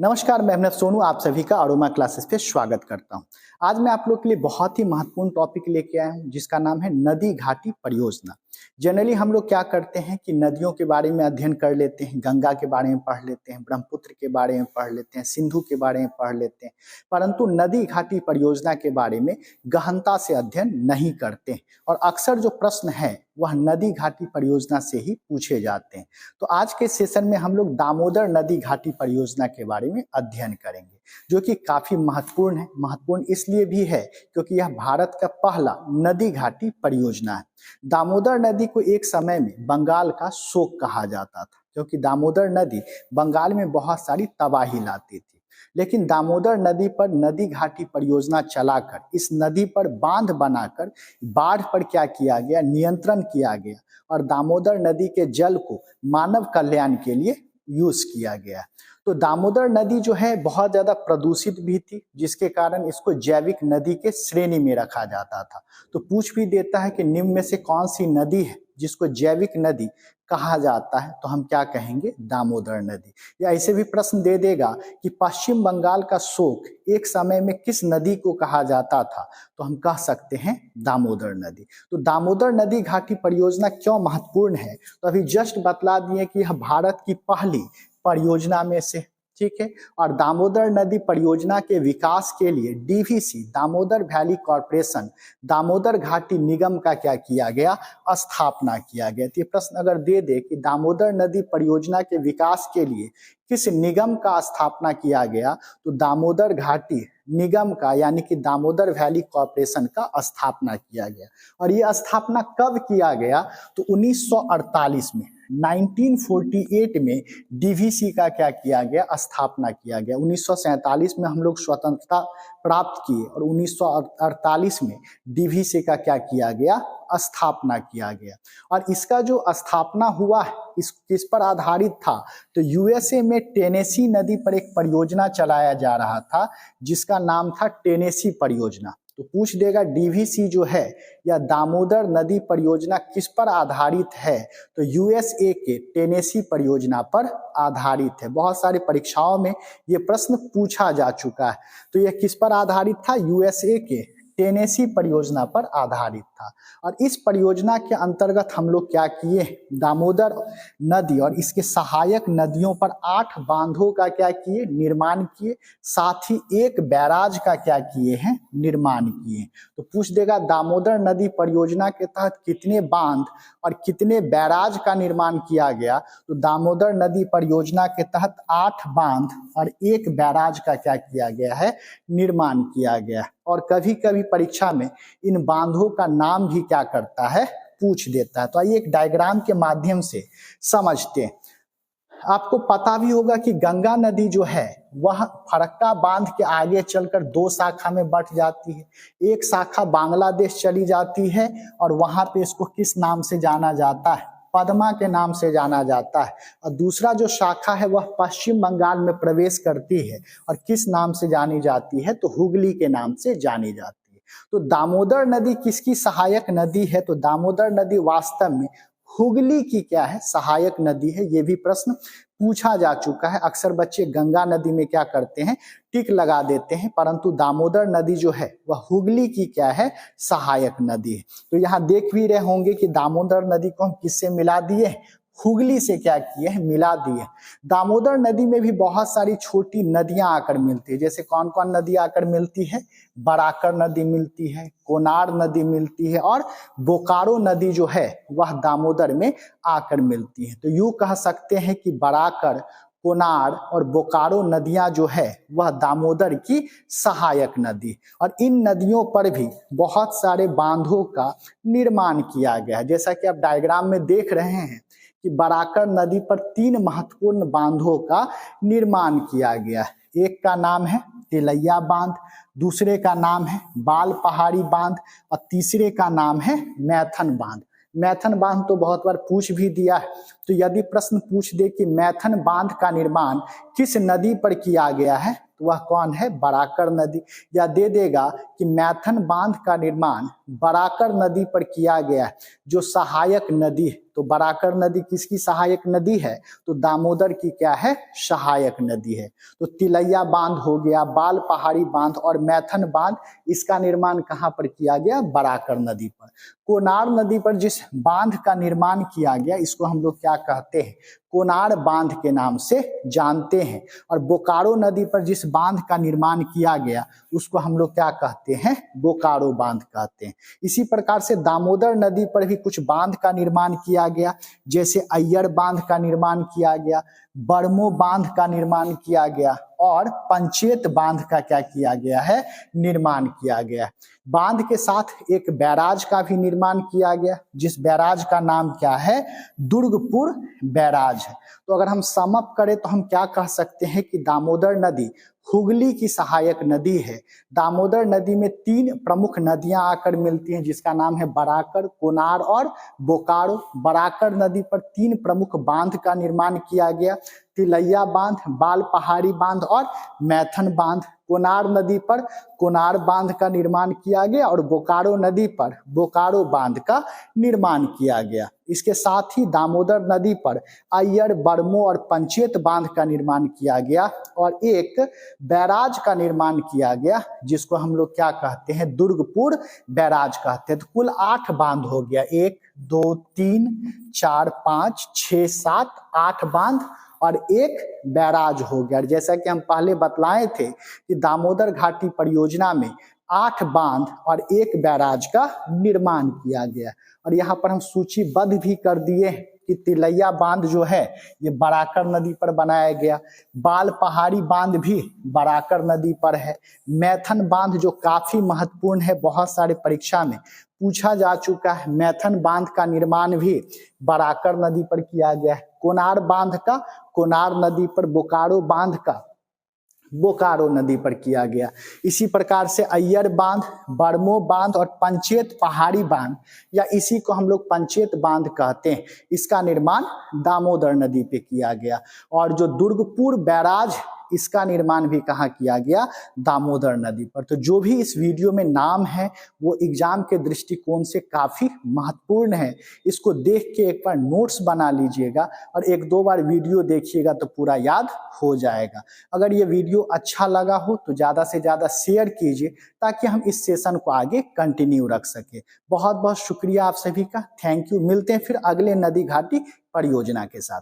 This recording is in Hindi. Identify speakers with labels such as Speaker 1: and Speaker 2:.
Speaker 1: नमस्कार, मैं मेहनत सोनू आप सभी का अरोमा क्लासेस पे स्वागत करता हूं। आज मैं आप लोग के लिए बहुत ही महत्वपूर्ण टॉपिक लेके आया हूं जिसका नाम है नदी घाटी परियोजना। जनरली हम लोग क्या करते हैं कि नदियों के बारे में अध्ययन कर लेते हैं, गंगा के बारे में पढ़ लेते हैं, ब्रह्मपुत्र के बारे में पढ़ लेते हैं, सिंधु के बारे में पढ़ लेते हैं, परंतु नदी घाटी परियोजना के बारे में गहनता से अध्ययन नहीं करते हैं। और अक्सर जो प्रश्न है वह नदी घाटी परियोजना से ही पूछे जाते हैं। तो आज के सेशन में हम लोग दामोदर नदी घाटी परियोजना के बारे में अध्ययन करेंगे, जो कि काफी महत्वपूर्ण है। महत्वपूर्ण इसलिए भी है क्योंकि यह भारत का पहला नदी घाटी परियोजना है। दामोदर नदी को एक समय में बंगाल का शोक कहा जाता था, क्योंकि दामोदर नदी बंगाल में बहुत सारी तबाही लाती थी। लेकिन दामोदर नदी पर नदी घाटी परियोजना चलाकर इस नदी पर बांध बनाकर बाढ़ पर क्या किया गया, नियंत्रण किया गया और दामोदर नदी के जल को मानव कल्याण के लिए यूज किया गया। तो दामोदर नदी जो है बहुत ज्यादा प्रदूषित भी थी, जिसके कारण इसको जैविक नदी के श्रेणी में रखा जाता था। तो पूछ भी देता है कि निम्न में से कौन सी नदी है जिसको जैविक नदी कहा जाता है, तो हम क्या कहेंगे, दामोदर नदी। या ऐसे भी प्रश्न दे देगा कि पश्चिम बंगाल का शोक एक समय में किस नदी को कहा जाता था, तो हम कह सकते हैं दामोदर नदी। तो दामोदर नदी घाटी परियोजना क्यों महत्वपूर्ण है, तो अभी जस्ट बतला दिए कि यह भारत की पहली परियोजना में से, ठीक है। और दामोदर नदी परियोजना के विकास के लिए DVC, Damodar valley corporation, Damodar घाटी निगम का क्या किया गया, स्थापना किया गया। तो ये प्रश्न अगर दे दे कि दामोदर नदी परियोजना के विकास के लिए किस निगम का स्थापना किया गया, तो दामोदर घाटी निगम का यानी कि दामोदर वैली कॉर्पोरेशन का स्थापना किया गया। और ये स्थापना कब किया गया, तो 1948 में, 1948 में डीवीसी का क्या किया गया, स्थापना किया गया। 1947 में हम लोग स्वतंत्रता प्राप्त किए और 1948 में डीवीसी का क्या किया गया, स्थापना किया गया। और इसका जो स्थापना हुआ है इस किस पर आधारित था, तो यूएसए में टेनेसी नदी पर एक परियोजना चलाया जा रहा था जिसका नाम था टेनेसी परियोजना। तो पूछ देगा डीवीसी जो है या दामोदर नदी परियोजना किस पर आधारित है, तो यूएसए के टेनेसी परियोजना पर आधारित है। बहुत सारी परीक्षाओं में ये प्रश्न पूछा जा चुका है। तो यह किस पर आधारित था, यूएसए के टेनेसी परियोजना पर आधारित था। और इस परियोजना के अंतर्गत हम लोग क्या किए, दामोदर नदी और इसके सहायक नदियों पर 8 बांधों का क्या किए, निर्माण किए, साथ ही एक बैराज का क्या किए हैं, निर्माण किए। तो पूछ देगा दामोदर नदी परियोजना के तहत कितने बांध और कितने बैराज का निर्माण किया गया, तो दामोदर नदी परियोजना के तहत 8 बांध और एक बैराज का क्या किया गया है, निर्माण किया गया। और कभी कभी परीक्षा में इन बांधों का नाम भी क्या करता है, पूछ देता है। तो आइए एक डायग्राम के माध्यम से समझते हैं। आपको पता भी होगा कि गंगा नदी जो है वह फरक्का बांध के आगे चलकर 2 शाखा में बट जाती है। एक शाखा बांग्लादेश चली जाती है और वहां पे इसको किस नाम से जाना जाता है, पद्मा के नाम से जाना जाता है। और दूसरा जो शाखा है वह पश्चिम बंगाल में प्रवेश करती है और किस नाम से जानी जाती है, तो हुगली के नाम से जानी जाती है। तो दामोदर नदी किसकी सहायक नदी है, तो दामोदर नदी वास्तव में हुगली की क्या है, सहायक नदी है। ये भी प्रश्न पूछा जा चुका है। अक्सर बच्चे गंगा नदी में क्या करते हैं, टिक लगा देते हैं, परंतु दामोदर नदी जो है वह हुगली की क्या है, सहायक नदी है। तो यहाँ देख भी रहे होंगे कि दामोदर नदी को हम किससे मिला दिए, हुगली से क्या किए हैं, मिला दिए। दामोदर नदी में भी बहुत सारी छोटी नदियां आकर मिलती है। जैसे कौन कौन नदी आकर मिलती है, बराकर नदी मिलती है, कोनार नदी मिलती है और बोकारो नदी जो है वह दामोदर में आकर मिलती है। तो यूं कह सकते हैं कि बराकर, कोनार और बोकारो नदियां जो है वह दामोदर की सहायक नदी। और इन नदियों पर भी बहुत सारे बांधों का निर्माण किया गया है। जैसा कि आप डायग्राम में देख रहे हैं कि बराकर नदी पर 3 महत्वपूर्ण बांधों का निर्माण किया गया है। एक का नाम है तिलैया बांध, दूसरे का नाम है बाल पहाड़ी बांध और तीसरे का नाम है मैथन बांध। मैथन बांध तो बहुत बार पूछ भी दिया है। तो यदि प्रश्न पूछ दे कि मैथन बांध का निर्माण किस नदी पर किया गया है, तो वह कौन है, बराकर नदी। या दे देगा कि मैथन बांध का निर्माण बराकर नदी पर किया गया है, जो सहायक नदी है। तो बराकर नदी किसकी सहायक नदी है? तो दामोदर की क्या है? सहायक नदी है। तो तिलैया बांध हो गया, बाल पहाड़ी बांध और मैथन बांध, इसका निर्माण कहाँ पर किया गया? बराकर नदी पर। कोनार नदी पर जिस बांध का निर्माण किया गया इसको हम लोग क्या कहते हैं? कोनार बांध के नाम से जानते हैं। और बोकारो नदी पर जिस बांध का निर्माण किया गया उसको हम लोग क्या कहते हैं? बोकारो बांध कहते हैं। इसी प्रकार से दामोदर नदी पर भी कुछ बांध का निर्माण किया गया, जैसे अय्यर बांध का निर्माण किया गया, बरमो बांध का निर्माण किया गया और पंचेत बांध का क्या किया गया है? निर्माण किया गया। बांध के साथ एक बैराज का भी निर्माण किया गया, जिस बैराज का नाम क्या है? दुर्गपुर बैराज है। तो अगर हम सम अप करें तो हम क्या कह सकते हैं कि दामोदर नदी हुगली की सहायक नदी है। दामोदर नदी में 3 प्रमुख नदियां आकर मिलती हैं, जिसका नाम है बराकर, कोनार और बोकारो। बराकर नदी पर 3 प्रमुख बांध का निर्माण किया गया, तिलैया बांध, बाल पहाड़ी बांध और मैथन बांध। कोनार नदी पर कोनार बांध का निर्माण किया गया और बोकारो नदी पर बोकारो बांध का निर्माण किया गया। इसके साथ ही दामोदर नदी पर अय्यर, बरमो और पंचेत बांध का निर्माण किया गया और एक बैराज का निर्माण किया गया, जिसको हम लोग क्या कहते हैं? दुर्गपुर बैराज कहते हैं। तो कुल 8 बांध हो गया, 1 2 3 4 5 6 7 8 बांध और एक बैराज हो गया। जैसा कि हम पहले बतलाए थे कि दामोदर घाटी परियोजना में 8 बांध और एक बैराज का निर्माण किया गया। और यहाँ पर हम सूचीबद्ध भी कर दिए हैं कि तिलैया बांध जो है ये बराकर नदी पर बनाया गया, बाल पहाड़ी बांध भी बराकर नदी पर है, मैथन बांध जो काफी महत्वपूर्ण है, बहुत सारे परीक्षा में पूछा जा चुका है, मैथन बांध का निर्माण भी बराकर नदी पर किया गया है। कोनार बांध का कोनार नदी पर, बोकारो बांध का बोकारो नदी पर किया गया। इसी प्रकार से अय्यर बांध, बरमो बांध और पंचेत पहाड़ी बांध, या इसी को हम लोग पंचेत बांध कहते हैं, इसका निर्माण दामोदर नदी पे किया गया। और जो दुर्गपुर बैराज, इसका निर्माण भी कहाँ किया गया? दामोदर नदी पर। तो जो भी इस वीडियो में नाम है वो एग्जाम के दृष्टिकोण से काफी महत्वपूर्ण है। इसको देख के एक बार नोट्स बना लीजिएगा और 1-2 बार वीडियो देखिएगा तो पूरा याद हो जाएगा। अगर ये वीडियो अच्छा लगा हो तो ज्यादा से ज्यादा शेयर कीजिए ताकि हम इस सेशन को आगे कंटिन्यू रख सके। बहुत बहुत शुक्रिया आप सभी का, थैंक यू। मिलते हैं फिर अगले नदी घाटी परियोजना के साथ।